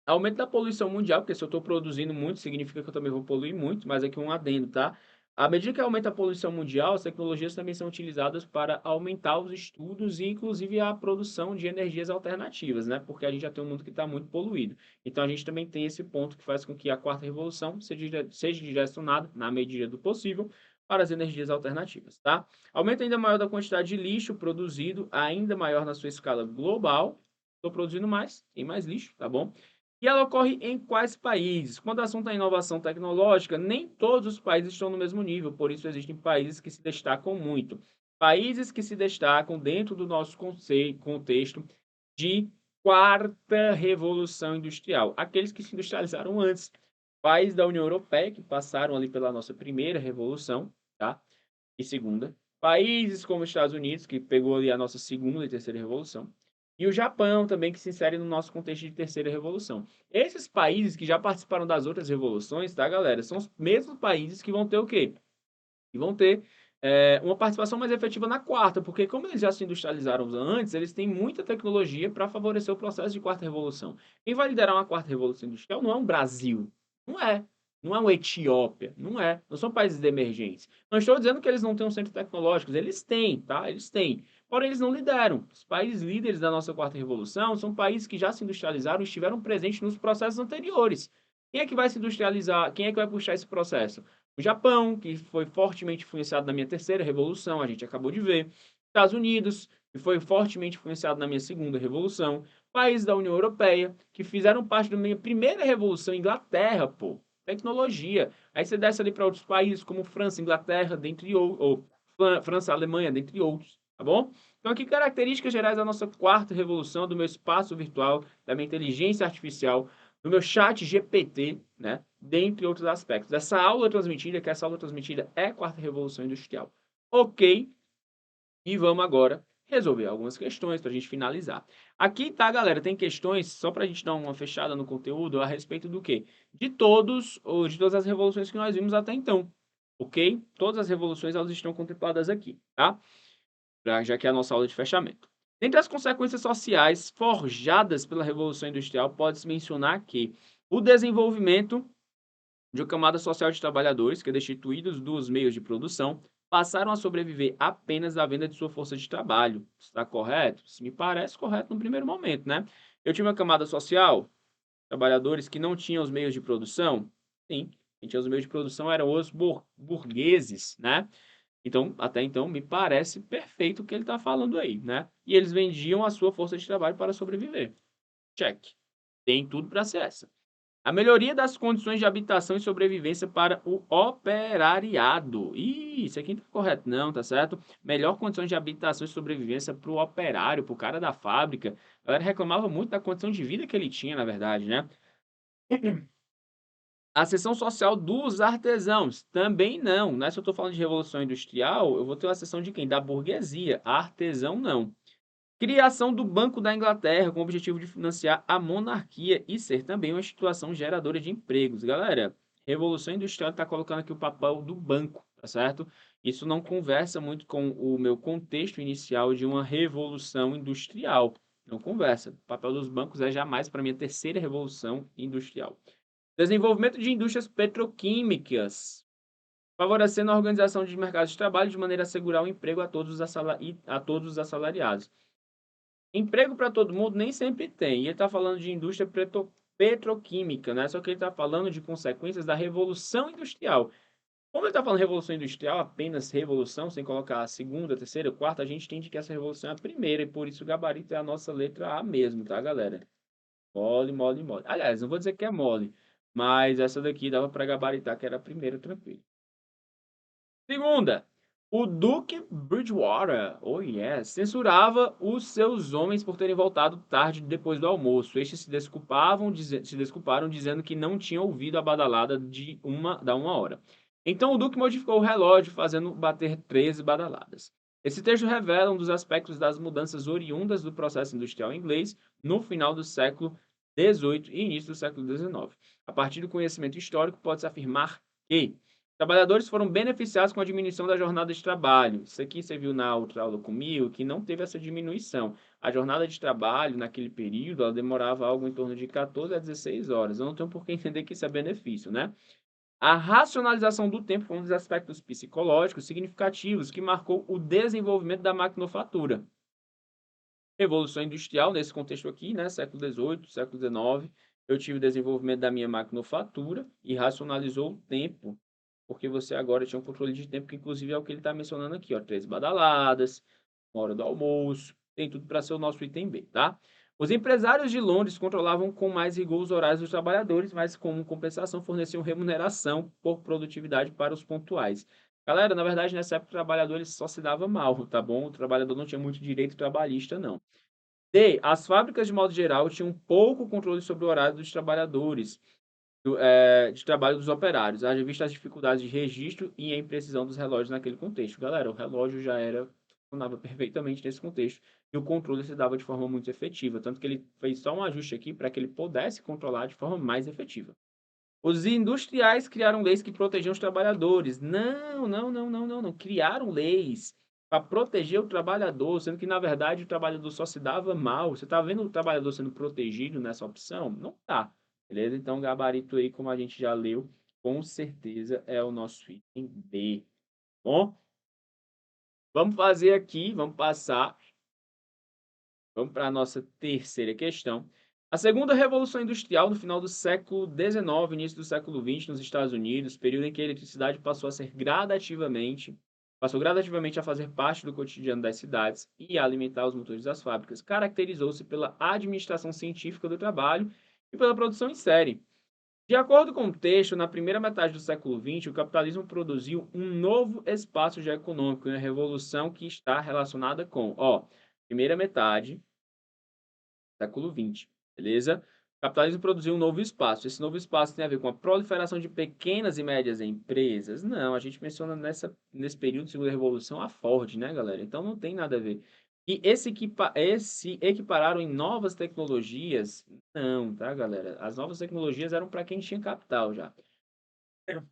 Aumento da poluição mundial, porque se eu estou produzindo muito, significa que eu também vou poluir muito, mas aqui um adendo, tá? À medida que aumenta a poluição mundial, as tecnologias também são utilizadas para aumentar os estudos e, inclusive, a produção de energias alternativas, né? Porque a gente já tem um mundo que está muito poluído. Então, a gente também tem esse ponto que faz com que a quarta revolução seja direcionada, na medida do possível, para as energias alternativas, tá? Aumento ainda maior da quantidade de lixo produzido, ainda maior na sua escala global. Estou produzindo mais, tem mais lixo, tá bom? E ela ocorre em quais países? Quando o assunto é inovação tecnológica, nem todos os países estão no mesmo nível, por isso existem países que se destacam muito. Países que se destacam dentro do nosso contexto de quarta revolução industrial, aqueles que se industrializaram antes. Países da União Europeia que passaram ali pela nossa primeira revolução, tá? E segunda. Países como os Estados Unidos, que pegou ali a nossa segunda e terceira revolução. E o Japão também, que se insere no nosso contexto de terceira revolução. Esses países que já participaram das outras revoluções, tá, galera? São os mesmos países que vão ter o quê? Que vão ter uma participação mais efetiva na quarta, porque como eles já se industrializaram antes, eles têm muita tecnologia para favorecer o processo de quarta revolução. Quem vai liderar uma quarta revolução industrial não é um Brasil, não é. Não é uma Etiópia, não é. Não são países emergentes. Não estou dizendo que eles não têm um centro tecnológico, eles têm, tá? Eles têm. Porém, eles não lideram. Os países líderes da nossa quarta revolução são países que já se industrializaram e estiveram presentes nos processos anteriores. Quem é que vai se industrializar? Quem é que vai puxar esse processo? O Japão, que foi fortemente influenciado na minha terceira revolução, a gente acabou de ver. Estados Unidos, que foi fortemente influenciado na minha segunda revolução. Países da União Europeia, que fizeram parte da minha primeira revolução. Inglaterra, pô. Tecnologia. Aí você desce ali para outros países, como França, Inglaterra, dentre ou França, Alemanha, dentre outros. Tá bom? Então, aqui características gerais da nossa quarta revolução, do meu espaço virtual, da minha inteligência artificial, do meu chat GPT, né? Dentre outros aspectos. Essa aula transmitida, que essa aula transmitida é a quarta revolução industrial. Ok? E vamos agora resolver algumas questões para a gente finalizar. Aqui tá, galera, tem questões, só para a gente dar uma fechada no conteúdo, a respeito do quê? De todos, ou de todas as revoluções que nós vimos até então. Ok? Todas as revoluções, elas estão contempladas aqui, tá? Já que é a nossa aula de fechamento. Dentre as consequências sociais forjadas pela Revolução Industrial, pode-se mencionar que o desenvolvimento de uma camada social de trabalhadores que, destituídos dos meios de produção, passaram a sobreviver apenas da venda de sua força de trabalho. Está correto? Isso me parece correto no primeiro momento, né? Eu tinha uma camada social, trabalhadores que não tinham os meios de produção. Sim, quem tinha os meios de produção eram os burgueses, né? Então, até então, me parece perfeito o que ele está falando aí, né? E eles vendiam a sua força de trabalho para sobreviver. Check. Tem tudo para ser essa. A melhoria das condições de habitação e sobrevivência para o operariado. Ih, isso aqui não tá correto, não, tá certo? Melhor condições de habitação e sobrevivência para o operário, para o cara da fábrica. A galera reclamava muito da condição de vida que ele tinha, na verdade, né? A seção social dos artesãos, também não. Não é se eu estou falando de revolução industrial, eu vou ter uma seção de quem? Da burguesia. Artesão, não. Criação do Banco da Inglaterra com o objetivo de financiar a monarquia e ser também uma instituição geradora de empregos. Galera, Revolução Industrial está colocando aqui o papel do banco, tá certo? Isso não conversa muito com o meu contexto inicial de uma revolução industrial. Não conversa. O papel dos bancos é jamais para minha terceira revolução industrial. Desenvolvimento de indústrias petroquímicas, favorecendo a organização de mercados de trabalho de maneira a assegurar o emprego a todos os assalariados. Emprego para todo mundo nem sempre tem. E ele está falando de indústria petroquímica, né? Só que ele está falando de consequências da Revolução Industrial. Como ele está falando Revolução Industrial, apenas revolução, sem colocar a segunda, terceira, quarta, a gente entende que essa revolução é a primeira, e por isso o gabarito é a nossa letra A mesmo, tá, galera? Mole, mole, mole. Aliás, não vou dizer que é mole, mas essa daqui dava para gabaritar que era a primeira, tranquilo. Segunda, o Duque Bridgewater, oh yes, censurava os seus homens por terem voltado tarde depois do almoço. Estes se desculparam dizendo que não tinham ouvido a badalada da uma hora. Então o Duque modificou o relógio, fazendo bater 13 badaladas. Esse texto revela um dos aspectos das mudanças oriundas do processo industrial inglês no final do século XVIII e início do século XIX. A partir do conhecimento histórico, pode-se afirmar que trabalhadores foram beneficiados com a diminuição da jornada de trabalho. Isso aqui você viu na outra aula comigo, que não teve essa diminuição. A jornada de trabalho, naquele período, ela demorava algo em torno de 14 a 16 horas. Eu não tenho por que entender que isso é benefício, né? A racionalização do tempo foi um dos aspectos psicológicos significativos que marcou o desenvolvimento da maquinofatura. Revolução Industrial, nesse contexto aqui, né, século XVIII, século XIX, eu tive o desenvolvimento da minha maquinofatura e racionalizou o tempo, porque você agora tinha um controle de tempo, que inclusive é o que ele está mencionando aqui, ó, 3 badaladas, uma hora do almoço, tem tudo para ser o nosso item B, tá? Os empresários de Londres controlavam com mais rigor os horários dos trabalhadores, mas como compensação forneciam remuneração por produtividade para os pontuais. Galera, na verdade, nessa época o trabalhador ele só se dava mal, tá bom? O trabalhador não tinha muito direito trabalhista, não. D. As fábricas, de modo geral, tinham pouco controle sobre o horário dos trabalhadores, de trabalho dos operários, haja vista as dificuldades de registro e a imprecisão dos relógios naquele contexto. Galera, o relógio já funcionava perfeitamente nesse contexto e o controle se dava de forma muito efetiva, tanto que ele fez só um ajuste aqui para que ele pudesse controlar de forma mais efetiva. Os industriais criaram leis que protegiam os trabalhadores. Não, não, não, não, não, não. Criaram leis para proteger o trabalhador, sendo que, na verdade, o trabalhador só se dava mal. Você está vendo o trabalhador sendo protegido nessa opção? Não tá. Beleza? Então, gabarito aí, como a gente já leu, com certeza é o nosso item B. Bom, vamos fazer aqui, vamos passar. Vamos para a nossa terceira questão. A segunda revolução industrial no final do século XIX, início do século XX nos Estados Unidos, período em que a eletricidade passou gradativamente a fazer parte do cotidiano das cidades e a alimentar os motores das fábricas, caracterizou-se pela administração científica do trabalho e pela produção em série. De acordo com o texto, na primeira metade do século XX, o capitalismo produziu um novo espaço econômico, uma revolução que está relacionada com, primeira metade século XX, beleza? O capitalismo produziu um novo espaço. Esse novo espaço tem a ver com a proliferação de pequenas e médias empresas? Não, a gente menciona nesse período de segunda revolução a Ford, né, galera? Então não tem nada a ver. E esse equipararam em novas tecnologias? Não, tá, galera? As novas tecnologias eram para quem tinha capital já.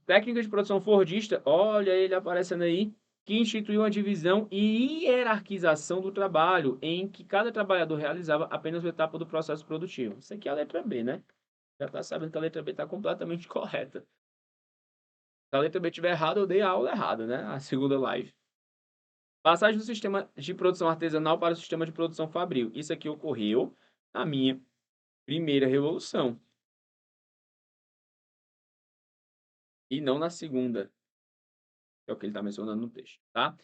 Técnica de produção fordista, olha ele aparecendo aí, que instituiu uma divisão e hierarquização do trabalho, em que cada trabalhador realizava apenas uma etapa do processo produtivo. Isso aqui é a letra B, né? Já está sabendo que a letra B está completamente correta. Se a letra B estiver errada, eu dei a aula errada, né? A segunda live. Passagem do sistema de produção artesanal para o sistema de produção fabril. Isso aqui ocorreu na minha primeira revolução e não na segunda, que é o que ele está mencionando no texto, tá?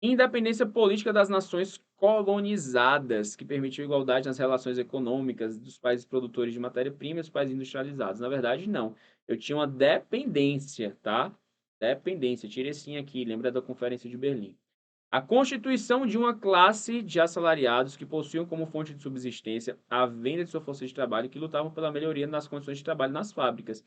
Independência política das nações colonizadas, que permitiu igualdade nas relações econômicas dos países produtores de matéria-prima e dos países industrializados. Na verdade, não. Eu tinha uma dependência, tá? Dependência. Tirei sim aqui, lembra da Conferência de Berlim. A constituição de uma classe de assalariados que possuíam como fonte de subsistência a venda de sua força de trabalho e que lutavam pela melhoria nas condições de trabalho nas fábricas.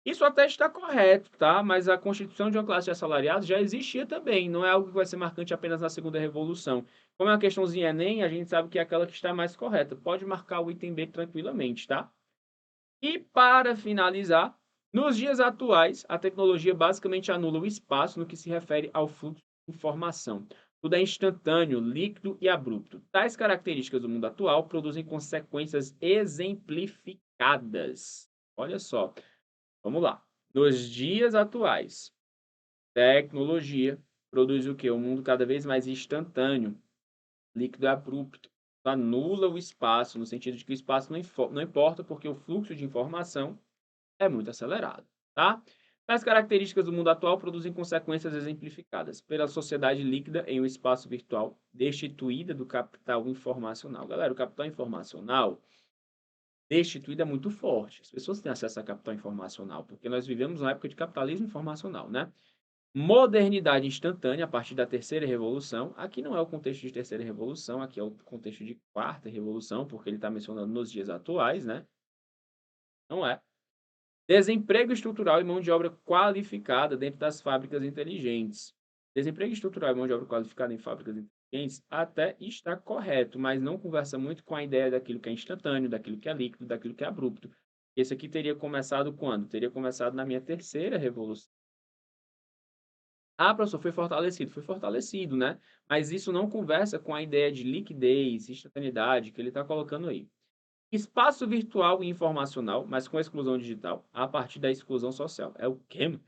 Isso até está correto, tá? Mas a constituição de uma classe de assalariados já existia também, não é algo que vai ser marcante apenas na segunda revolução. Como é uma questãozinha Enem, a gente sabe que é aquela que está mais correta. Pode marcar o item B tranquilamente, tá? E para finalizar, nos dias atuais, a tecnologia basicamente anula o espaço no que se refere ao fluxo de informação. Tudo é instantâneo, líquido e abrupto. Tais características do mundo atual produzem consequências exemplificadas. Olha só. Vamos lá. Nos dias atuais, tecnologia produz o quê? Um mundo cada vez mais instantâneo, líquido e abrupto. Anula o espaço, no sentido de que o espaço não importa, porque o fluxo de informação é muito acelerado, tá? As características do mundo atual produzem consequências exemplificadas pela sociedade líquida em um espaço virtual destituída do capital informacional. Galera, o capital informacional destituída é muito forte. As pessoas têm acesso a capital informacional, porque nós vivemos uma época de capitalismo informacional, né? Modernidade instantânea a partir da terceira revolução. Aqui não é o contexto de terceira revolução, aqui é o contexto de quarta revolução, porque ele está mencionando nos dias atuais, né? Não é. Desemprego estrutural e mão de obra qualificada dentro das fábricas inteligentes. Desemprego estrutural e mão de obra qualificada em fábricas inteligentes até está correto, mas não conversa muito com a ideia daquilo que é instantâneo, daquilo que é líquido, daquilo que é abrupto. Esse aqui teria começado quando? Teria começado na minha terceira revolução. Ah, professor, foi fortalecido, né? Mas isso não conversa com a ideia de liquidez, instantaneidade que ele está colocando aí. Espaço virtual e informacional, mas com exclusão digital, a partir da exclusão social. É o quê?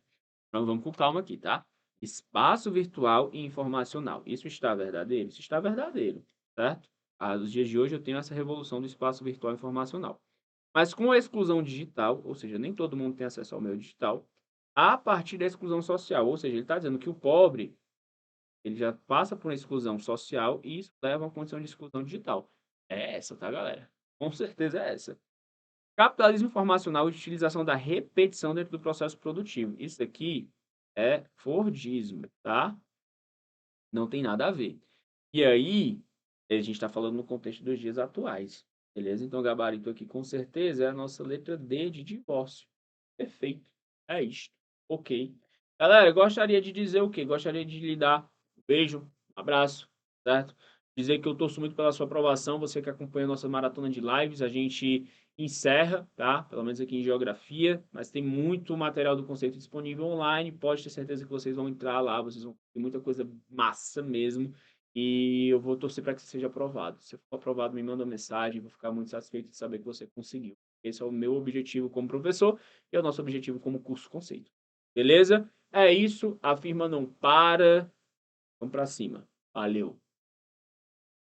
Então vamos com calma aqui, tá? Espaço virtual e informacional. Isso está verdadeiro? Isso está verdadeiro, certo? Nos dias de hoje eu tenho essa revolução do espaço virtual e informacional. Mas com a exclusão digital, ou seja, nem todo mundo tem acesso ao meio digital, a partir da exclusão social, ou seja, ele está dizendo que o pobre ele já passa por uma exclusão social e isso leva a uma condição de exclusão digital. É essa, tá, galera? Com certeza é essa. Capitalismo informacional e utilização da repetição dentro do processo produtivo. Isso aqui é Fordismo, tá? Não tem nada a ver. E aí, a gente está falando no contexto dos dias atuais, beleza? Então, o gabarito aqui com certeza é a nossa letra D de divórcio. Perfeito. É isto. Ok. Galera, gostaria de dizer o quê? Gostaria de lhe dar um beijo, um abraço, certo? Dizer que eu torço muito pela sua aprovação, você que acompanha a nossa maratona de lives, a gente encerra, tá? Pelo menos aqui em geografia, mas tem muito material do conceito disponível online, pode ter certeza que vocês vão entrar lá, vocês vão ter muita coisa massa mesmo, e eu vou torcer para que você seja aprovado. Se for aprovado, me manda uma mensagem, vou ficar muito satisfeito de saber que você conseguiu. Esse é o meu objetivo como professor e é o nosso objetivo como curso conceito. Beleza? É isso, a firma não para. Vamos para cima. Valeu.